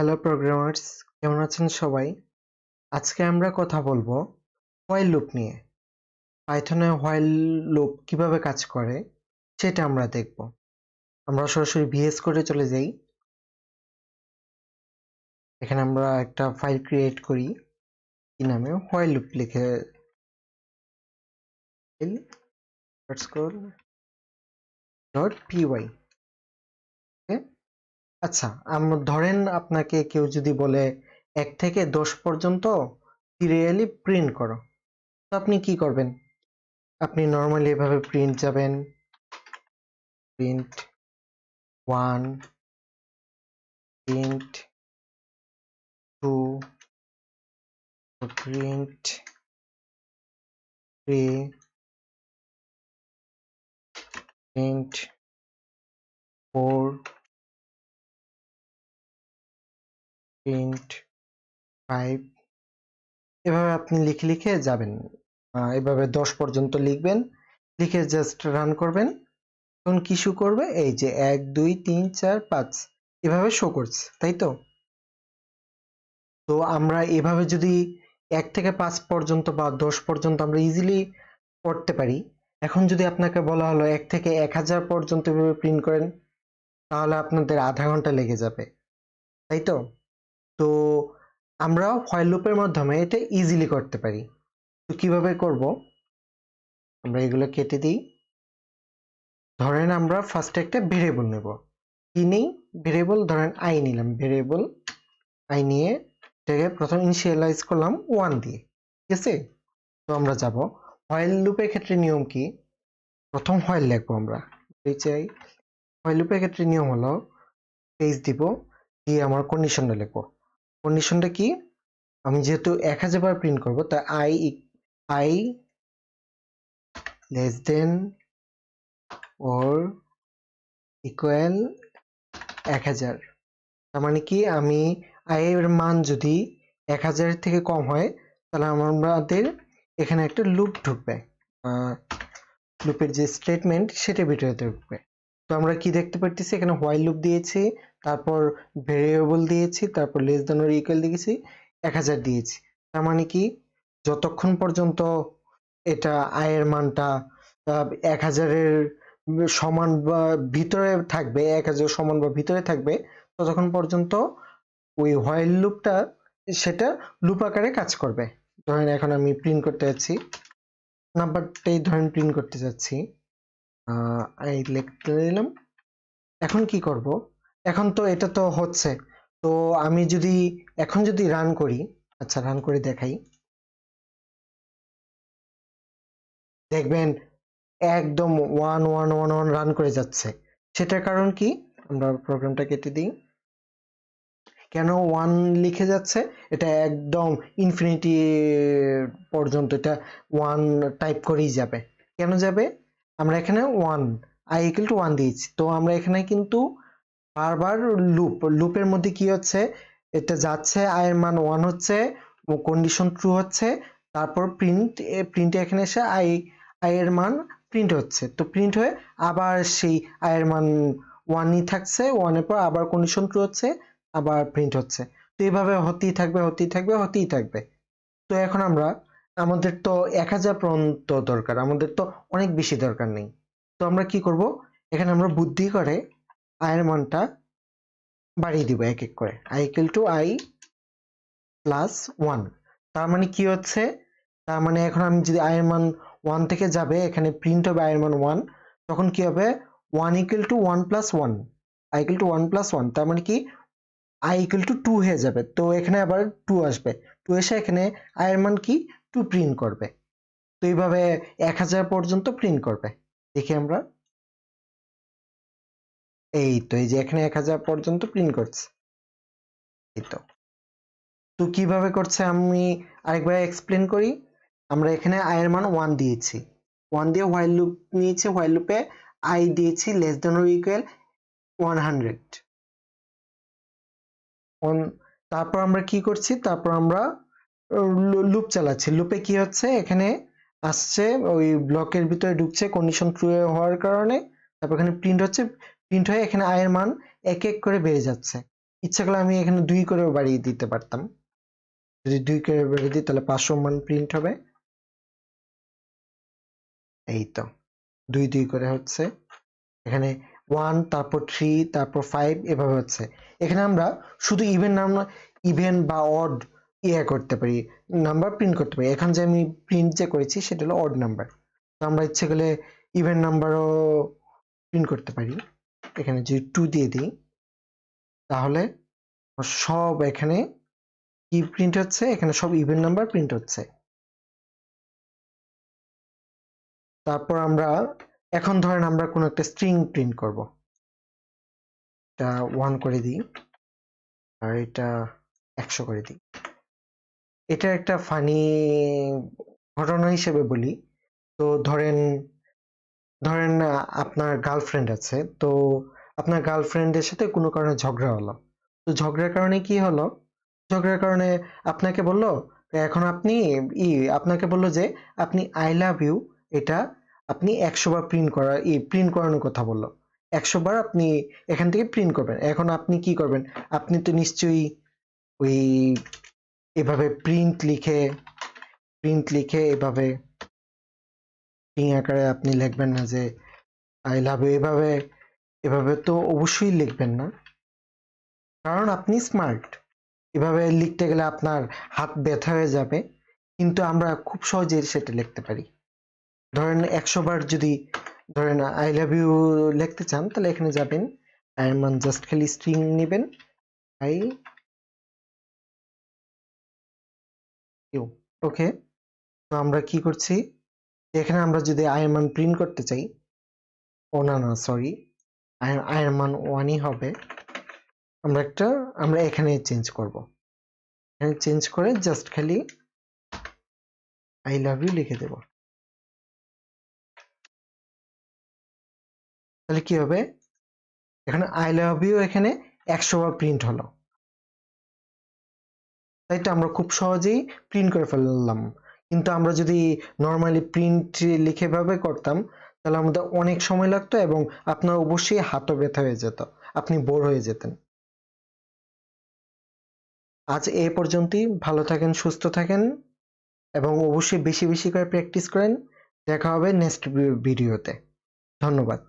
Hello programmers, কেমন আছেন সবাই? আজকে আমরা কথা বলবো হোয়াইল লুপ নিয়ে। পাইথনে হোয়াইল লুপ কিভাবে কাজ করে সেটা আমরা দেখব। আমরা সরাসরি ভিএস কোডে চলে যাই। এখানে আমরা একটা ফাইল ক্রিয়েট করি, কি নামে হোয়াইল লুপ লিখে ডট পিওয়াই। আচ্ছা, আমরা ধরেন আপনাকে কেউ যদি বলে 1 থেকে 10 পর্যন্ত সিরিয়ালি প্রিন্ট করো, তো আপনি কি করবেন? আপনি নর্মালি এভাবে প্রিন্ট যাবেন, print 1, print 2, print 3, print 4, print 5। এভাবে আপনি লিখে লিখে যাবেন। এভাবে 10 পর্যন্ত লিখবেন, লিখে জাস্ট রান করবেন। তখন কি শো করবে? এই যে 1 2 3 4 5 এভাবে শো করছে, তাই তো? তো আমরা এভাবে যদি 1 থেকে 5 পর্যন্ত বা 10 পর্যন্ত আমরা ইজিলি করতে পারি। এখন যদি আপনাকে বলা হলো 1 থেকে 1000 পর্যন্ত এভাবে প্রিন্ট করেন, তাহলে আপনাদের আধা ঘন্টা লেগে যাবে, তাই তো? তো আমরা হোয়াইল লুপের মাধ্যমে এটা ইজিলি করতে পারি। তো কিভাবে করব? আমরা এগুলো কেটে দিই। ধরেন আমরা ফার্স্টে একটা ভেরিয়েবল নেব। কি নেই? ভেরিয়েবল ধরেন আই নিলাম। ভেরিয়েবল আই নিয়ে এটাকে প্রথম ইনিশিয়ালাইজ করলাম 1 দিয়ে। ঠিক আছে? তো আমরা যাব হোয়াইল লুপের ক্ষেত্রে নিয়ম কি? প্রথম হোয়াইল লিখবো আমরা। চাই হোয়াইল লুপের ক্ষেত্রে নিয়ম হলো পেজ দিব, দিয়ে আমার কন্ডিশনটা লিখবো। কন্ডিশনটা কি? আমি যেহেতু 1000 বার প্রিন্ট করব, তাই I less than or equal 1000। তার মানে কি, আমি আই এর মান যদি 1000 থেকে কম হয়, তাহলে আমাদের এখানে একটা লুপ ঢুকবে। লুপের যে স্টেটমেন্ট সেটা ভিতরে ঢুকবে। তো আমরা কি দেখতে পাচ্ছি? এখানে হোয়াইল লুপ দিয়েছি, তারপর ভেরিয়েবল দিয়েছি, তারপর লেস দেন অর ইকুয়াল দিয়েছি, 1000 দিয়েছি। তার মানে কি, যতক্ষণ পর্যন্ত এটা আই এর মানটা 1000-এর সমান বা ভিতরে থাকবে, 1000 সমান বা ভিতরে থাকবে, ততক্ষণ পর্যন্ত ওই হোয়াইল লুপটা সেটা লুপ আকারে কাজ করবে। ধরেন এখন আমি প্রিন্ট করতে যাচ্ছি, নাম্বারটাই ধরেন প্রিন্ট করতে যাচ্ছি, এই লিখতে দিলাম। এখন কি করব? এখন তো এটা তো হচ্ছে। তো আমি যদি এখন যদি রান করি, আচ্ছা রান করে দেখাই, দেখবেন একদম 1111 রান করে যাচ্ছে। সেটার কারণ কি? আমরা প্রোগ্রামটা কেটে দিই। কেন 1 লিখে যাচ্ছে? এটা একদম ইনফিনিটি পর্যন্ত এটা 1 টাইপ করেই যাবে। কেন যাবে? আমরা এখানে 1 i equal to 1 দিয়েছি, তো আমরা এখানে কিন্তু বারবার লুপের মধ্যে কি হচ্ছে, এটা যাচ্ছে, i এর মান 1 হচ্ছে, কন্ডিশন ট্রু হচ্ছে, তারপর প্রিন্টে এখানে এসে i এর মান প্রিন্ট হচ্ছে। তো প্রিন্ট হয়ে আবার সেই i এর মান 1 ই থাকছে, 1 এর পর আবার কন্ডিশন ট্রু হচ্ছে, আবার প্রিন্ট হচ্ছে। তো এইভাবে হতেই থাকবে হতেই থাকবে হতেই থাকবে। তো এখন আমাদের তো 1000 পর্যন্ত দরকার, আমাদের তো অনেক বেশি দরকার নেই। তো আমরা কি করব? এখানে আমরা বুদ্ধি করে i এর মানটা বাড়িয়ে দিব এক এক করে, i equal to i plus 1। তার মানে কি হচ্ছে? তার মানে এখন আমি যদি i এর মান 1 থেকে যাবে, এখানে প্রিন্ট হবে i এর মান 1, তখন কি হবে? 1 equal to 1 plus 1, i equal to 1 plus 1, তার মানে কি i equal to 2 হয়ে যাবে। তো এখানে আবার 2 আসবে, 2 এসে এখানে i এর মান কি 2 প্রিন্ট করবে। তো এইভাবে 1000 পর্যন্ত প্রিন্ট করবে। দেখি আমরা, এই তো এই যে এখানে 1000 পর্যন্ত প্রিন্ট করছে। এই তো। তো কিভাবে করছে আমি আরেকবার এক্সপ্লেন করি। আমরা এখানে i এর মান 1 দিয়েছি, 1 দিয়ে হোয়াইল লুপ নিয়েছি, হোয়াইল লুপে i দিয়েছি লেস দেন অর ইকুয়াল 100। তারপর আমরা কি করছি? তারপর আমরা লুপ চালাচ্ছি। লুপে কি হচ্ছে? এখানে আসছে, ওই ব্লকের ভিতরে ঢুকছে কন্ডিশন ট্রু হওয়ার কারণে, তারপর এখানে প্রিন্ট হচ্ছে, প্রিন্ট হয়ে এখানে i এর মান এক এক করে বেড়ে যাচ্ছে। ইচ্ছা করলে আমি এখানে 2 করেও বাড়িয়ে দিতে পারতাম। যদি 2 করে বাড়িয়ে দিই তাহলে 500 মান প্রিন্ট হবে। এই তো 2 করে হচ্ছে। এখানে 1 তারপর 3 তারপর 5 এভাবে হচ্ছে। এখানে আমরা শুধু ইভেন বা অড করতে পারি, নাম্বার প্রিন্ট করতে পারি। এখন যে আমি প্রিন্ট যে করেছি সেটা হলো অড নাম্বার। তো আমরা ইচ্ছে করলে ইভেন নাম্বারও প্রিন্ট করতে পারি। এখানে যদি 2 দিয়ে দিই তাহলে সব এখানে কি প্রিন্ট হচ্ছে, এখানে সব ইভেন নাম্বার প্রিন্ট হচ্ছে। তারপর আমরা এখন ধরেন আমরা কোনো একটা স্ট্রিং প্রিন্ট করব, এটা 1 করে দিই আর এটা 100 করে দিই। এটা একটা ফানি ঘটনা হিসেবে বলি। তো ধরেন ধরেন আপনার গার্লফ্রেন্ড আছে, তো আপনার গার্লফ্রেন্ডের সাথে কোনো কারণে ঝগড়া হলো। তো ঝগড়ার কারণে কি হলো, ঝগড়ার কারণে আপনাকে বললো, এখন আপনি আপনাকে বললো যে আপনি আই লাভ ইউ, এটা আপনি 100 বার প্রিন্ট করানোর কথা বললো। 100 বার আপনি এখান থেকে প্রিন্ট করবেন। এখন আপনি কি করবেন, আপনি তো নিশ্চয়ই ওই এভাবে প্রিন্ট লিখে এভাবে স্ট্রিং আকারে আপনি লিখবেন না যে আই লাভ ইউ, এভাবে এভাবে তো অবশ্যই লিখবেন না, কারণ আপনি স্মার্ট। এভাবে লিখতে গেলে আপনার হাত ব্যথা হয়ে যাবে, কিন্তু আমরা খুব সহজেই সেটা লিখতে পারি। ধরেন 100 বার যদি ধরেন আই লাভ ইউ লিখতে চান তাহলে এখানে যাবেন, এর মান জাস্ট খালি স্ট্রিং নেবেন আই ইউ। ওকে, তো আমরা কি করছি, এখানে আমরা যদি আই এর মান প্রিন্ট করতে চাই, ও না না সরি, আই এর মান 1ই হবে। আমরা এখানে চেঞ্জ করব, এখানে চেঞ্জ করে জাস্ট খালি আই লাভ ইউ লিখে দেব। তাহলে কি হবে, এখানে আই লাভ ইউ এখানে 100 বার প্রিন্ট হলো। তাই তো আমরা খুব সহজেই প্রিন্ট করে ফেললাম। কিন্তু আমরা যদি নর্মালি প্রিন্ট লিখে ভাবে করতাম তাহলে আমাদের অনেক সময় লাগতো এবং আপনার অবশ্যই হাতও ব্যথা হয়ে যেত, আপনি বোর হয়ে যেতেন। আজ এ পর্যন্তই। ভালো থাকেন, সুস্থ থাকেন এবং অবশ্যই বেশি বেশি করে প্র্যাকটিস করেন। দেখা হবে নেক্সট ভিডিওতে। ধন্যবাদ।